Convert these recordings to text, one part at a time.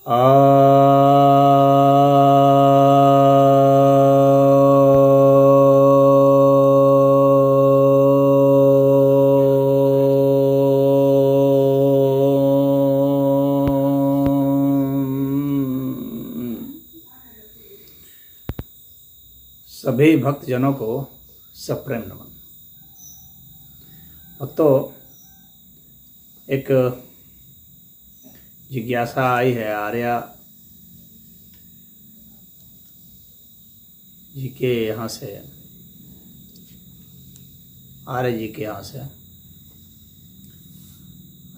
आ सभी भक्तजनों को सप्रेम नमन। भक्तों, एक जिज्ञासा आई है आर्या जी के यहाँ से, आर्य जी के यहाँ से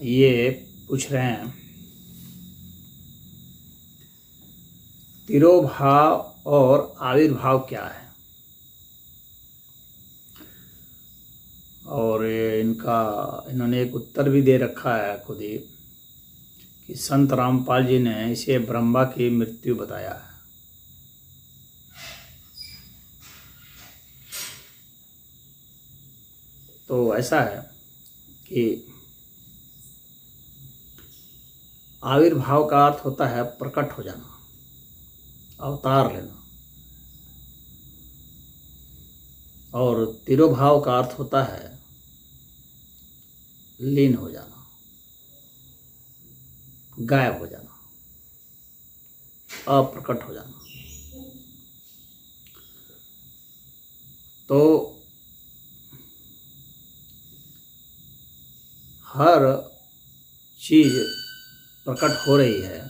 ये पूछ रहे हैं, तिरोभाव और आविर्भाव क्या है? और इन्होंने एक उत्तर भी दे रखा है खुद ही कि संत रामपाल जी ने इसे ब्रह्मा की मृत्यु बताया है। तो ऐसा है कि आविर्भाव का अर्थ होता है प्रकट हो जाना, अवतार लेना, और तिरोभाव का अर्थ होता है लीन हो जाना, गायब हो जाना, अप्रकट हो जाना। तो हर चीज प्रकट हो रही है,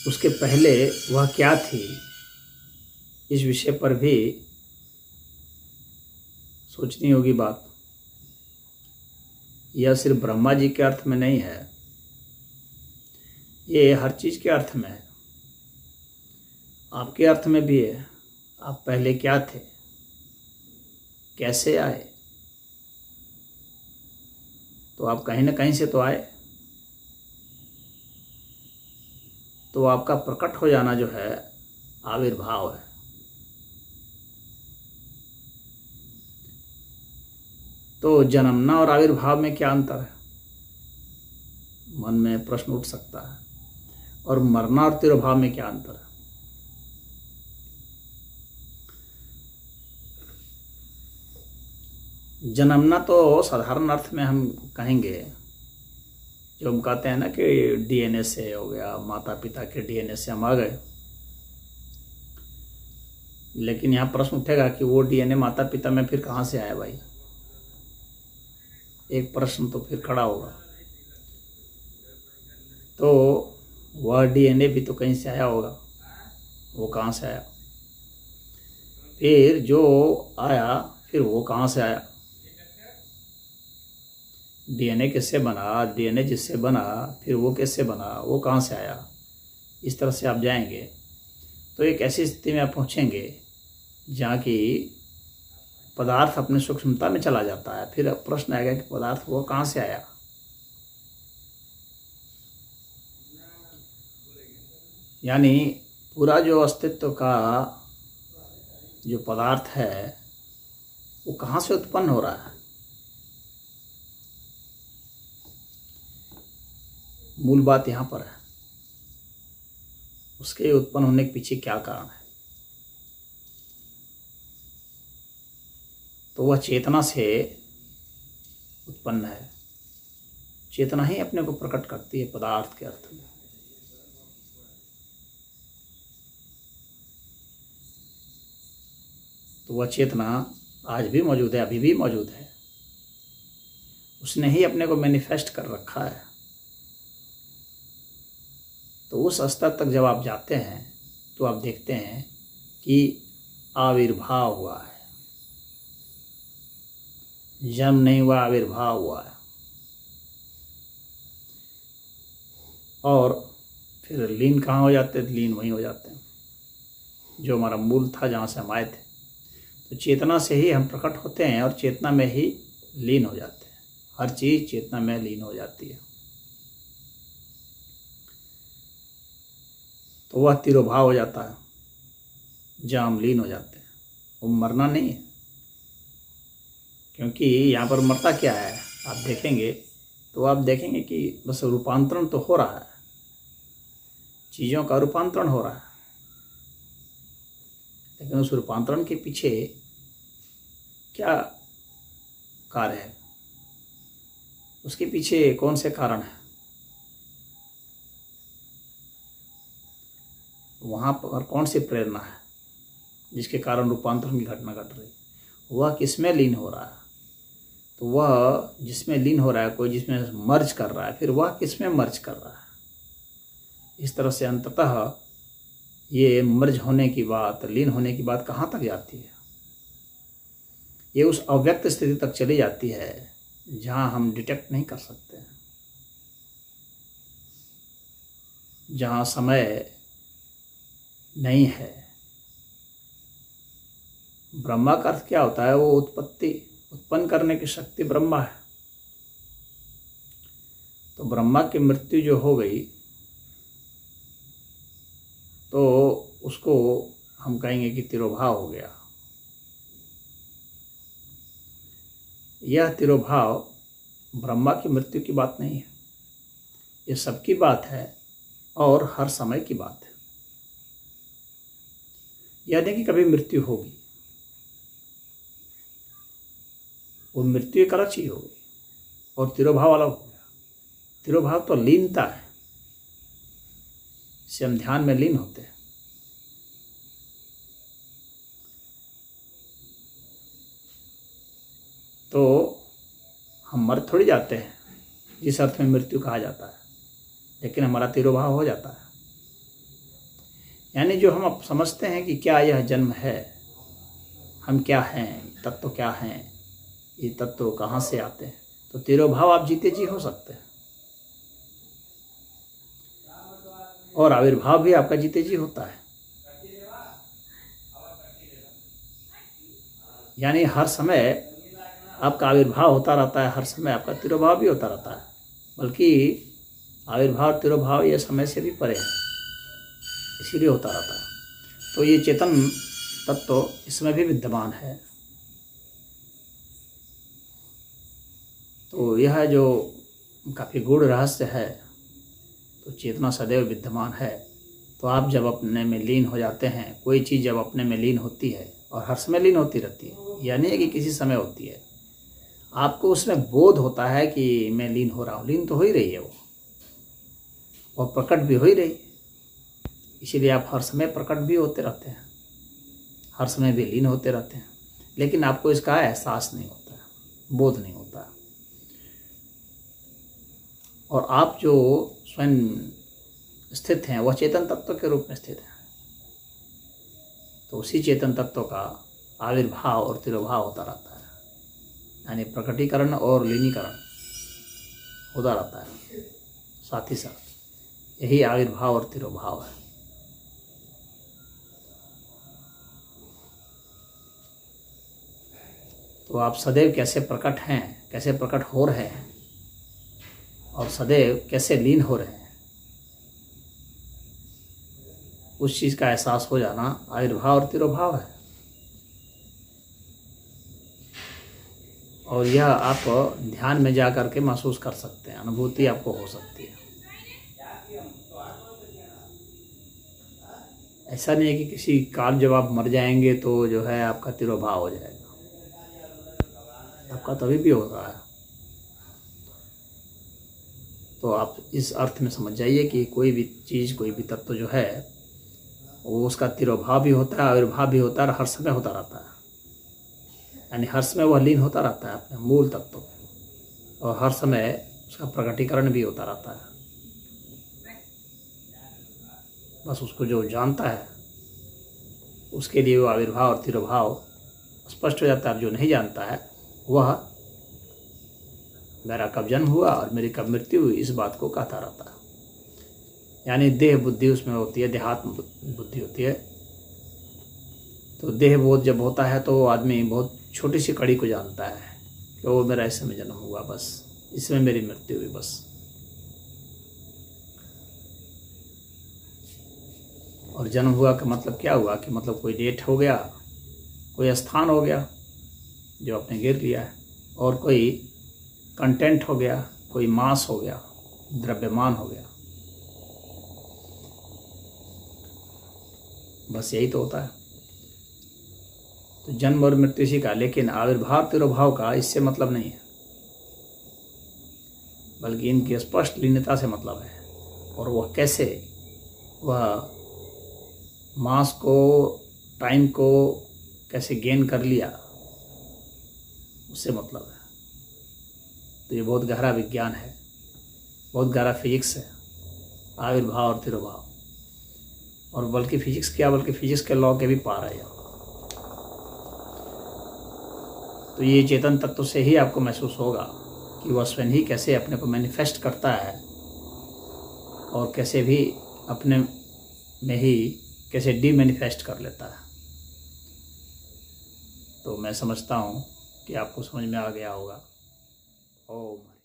उसके पहले वह क्या थी, इस विषय पर भी सोचनी होगी बात। यह सिर्फ ब्रह्मा जी के अर्थ में नहीं है, ये हर चीज के अर्थ में है, आपके अर्थ में भी है। आप पहले क्या थे, कैसे आए? तो आप कहीं ना कहीं से तो आए। तो आपका प्रकट हो जाना जो है आविर्भाव है। तो जन्मना और आविर्भाव में क्या अंतर है, मन में प्रश्न उठ सकता है। और मरना और तिरोभाव में क्या अंतर है? जन्मना तो साधारण अर्थ में हम कहेंगे, जो हम कहते हैं ना कि डीएनए से हो गया, माता पिता के डीएनए से हम आ गए। लेकिन यहाँ प्रश्न उठेगा कि वो डीएनए माता पिता में फिर कहाँ से आया भाई? एक प्रश्न तो फिर खड़ा होगा। तो वह डीएनए भी तो कहीं से आया होगा, वो कहाँ से आया? फिर जो आया फिर वो कहाँ से आया? डीएनए किससे बना, डीएनए जिससे बना फिर वो कैसे बना, वो कहाँ से आया? इस तरह से आप जाएंगे तो एक ऐसी स्थिति में आप पहुँचेंगे जहाँ की पदार्थ अपने सूक्ष्मता में चला जाता है। फिर प्रश्न आएगा कि पदार्थ वो कहाँ से आया? यानी पूरा जो अस्तित्व का जो पदार्थ है वो कहाँ से उत्पन्न हो रहा है? मूल बात यहाँ पर है, उसके उत्पन्न होने के पीछे क्या कारण है? तो वह चेतना से उत्पन्न है। चेतना ही अपने को प्रकट करती है पदार्थ के अर्थ में। तो वह चेतना आज भी मौजूद है, अभी भी मौजूद है। उसने ही अपने को मैनिफेस्ट कर रखा है। तो उस स्तर तक जब आप जाते हैं तो आप देखते हैं कि आविर्भाव हुआ है, जन्म नहीं हुआ, आविर्भाव हुआ है। और फिर लीन कहाँ हो जाते हैं? लीन वहीं हो जाते हैं जो हमारा मूल था, जहाँ से हम आए थे। तो चेतना से ही हम प्रकट होते हैं और चेतना में ही लीन हो जाते हैं। हर चीज चेतना में लीन हो जाती है। तो वह तिरोभाव हो जाता है, जहाँ हम लीन हो जाते हैं। वो मरना नहीं है, क्योंकि यहाँ पर मरता क्या है आप देखेंगे तो आप देखेंगे कि बस रूपांतरण तो हो रहा है, चीज़ों का रूपांतरण हो रहा है, लेकिन उस रूपांतरण के पीछे क्या कार्य है, उसके पीछे कौन से कारण है, वहाँ पर कौन सी प्रेरणा है जिसके कारण रूपांतरण की घटना घट रही, वह किसमें लीन हो रहा है। तो वह जिसमें लीन हो रहा है, कोई जिसमें मर्ज कर रहा है, फिर वह किसमें मर्ज कर रहा है। इस तरह से अंततः ये मर्ज होने की बात, लीन होने की बात कहाँ तक जाती है, ये उस अव्यक्त स्थिति तक चली जाती है जहाँ हम डिटेक्ट नहीं कर सकते, जहाँ समय नहीं है। ब्रह्मा का अर्थ क्या होता है, वो उत्पन्न करने की शक्ति ब्रह्मा है। तो ब्रह्मा की मृत्यु जो हो गई तो उसको हम कहेंगे कि तिरोभाव हो गया। यह तिरोभाव ब्रह्मा की मृत्यु की बात नहीं है, ये सबकी बात है और हर समय की बात है। यानी कि कभी मृत्यु होगी, वो मृत्यु एक अलग चीज हो गई और तिरोभाव अलग हो गया। तिरोभाव तो लीनता है, इससे हम ध्यान में लीन होते हैं। तो हम मर थोड़ी जाते हैं जिस अर्थ में मृत्यु कहा जाता है, लेकिन हमारा तिरोभाव हो जाता है। यानी जो हम अब समझते हैं कि क्या यह जन्म है, हम क्या हैं, तत्व क्या हैं, ये तत्व कहाँ से आते हैं, तो तिरोभाव आप जीते जी हो सकते हैं और आविर्भाव भी आपका जीते जी होता है। यानी हर समय आपका आविर्भाव होता रहता है, हर समय आपका तिरोभाव भी होता रहता है, बल्कि आविर्भाव तिरोभाव ये समय से भी परे है, इसीलिए होता रहता है। तो ये चेतन तत्व इसमें भी विद्यमान है। तो यह जो काफ़ी गूढ़ रहस्य है, तो चेतना सदैव विद्यमान है। तो आप जब अपने में लीन हो जाते हैं, कोई चीज़ जब अपने में लीन होती है और हर समय लीन होती रहती है, यानी कि किसी समय होती है, आपको उसमें बोध होता है कि मैं लीन हो रहा हूँ। लीन तो हो ही रही है वो, और प्रकट भी हो ही रही है, इसीलिए आप हर समय प्रकट भी होते रहते हैं, हर समय भी लीन होते रहते हैं, लेकिन आपको इसका एहसास नहीं होता है, बोध नहीं होता है। और आप जो स्वयं स्थित हैं वह चेतन तत्व के रूप में स्थित हैं। तो उसी चेतन तत्व का आविर्भाव और तिरोभाव होता रहता है, यानी प्रकटीकरण और लीनीकरण होता रहता है साथ ही साथ। यही आविर्भाव और तिरोभाव है। तो आप सदैव कैसे प्रकट हैं, कैसे प्रकट हो रहे हैं और सदैव कैसे लीन हो रहे हैं, उस चीज़ का एहसास हो जाना आविर्भाव और तिरोभाव है। और यह आप ध्यान में जा करके महसूस कर सकते हैं, अनुभूति आपको हो सकती है। ऐसा नहीं है कि किसी काल जब आप मर जाएंगे तो जो है आपका तिरोभाव हो जाएगा, आपका तभी भी हो रहा है। तो आप इस अर्थ में समझ जाइए कि कोई भी चीज़, कोई भी तत्व जो है वो उसका तिरोभाव भी होता है, आविर्भाव भी होता है और हर समय होता रहता है। यानी हर समय वह लीन होता रहता है अपने मूल तत्व में, और हर समय उसका प्रकटीकरण भी होता रहता है। बस उसको जो जानता है उसके लिए वो आविर्भाव और तिरोभाव स्पष्ट हो जाता है। जो नहीं जानता है वह मेरा कब जन्म हुआ और मेरी कब मृत्यु हुई, इस बात को कहता रहता है। यानी देह बुद्धि उसमें होती है, देहात्म बुद्धि होती है। तो देह बोध जब होता है तो आदमी बहुत छोटी सी कड़ी को जानता है कि वो मेरा ऐसे में जन्म हुआ, बस इसमें मेरी मृत्यु हुई बस। और जन्म हुआ का मतलब क्या हुआ कि मतलब कोई डेट हो गया, कोई स्थान हो गया जो आपने गिर लिया है, और कोई कंटेंट हो गया कोई मास हो गया, द्रव्यमान हो गया, बस यही तो होता है। तो जन्म और मृत्यु इसी का, लेकिन आविर्भाव तिरोभाव का इससे मतलब नहीं है, बल्कि इनकी स्पष्ट लीनता से मतलब है। और वह कैसे, वह मास को, टाइम को कैसे गेन कर लिया, उससे मतलब है। तो ये बहुत गहरा विज्ञान है, बहुत गहरा फिजिक्स है, आविर्भाव और तिरोभाव। और बल्कि फिजिक्स क्या, बल्कि फिजिक्स के लॉ के भी पार है। तो ये चेतन तत्व से ही आपको महसूस होगा कि वह स्वयं ही कैसे अपने को मैनिफेस्ट करता है और कैसे भी अपने में ही कैसे डीमैनिफेस्ट कर लेता है। तो मैं समझता हूँ कि आपको समझ में आ गया होगा। ओम।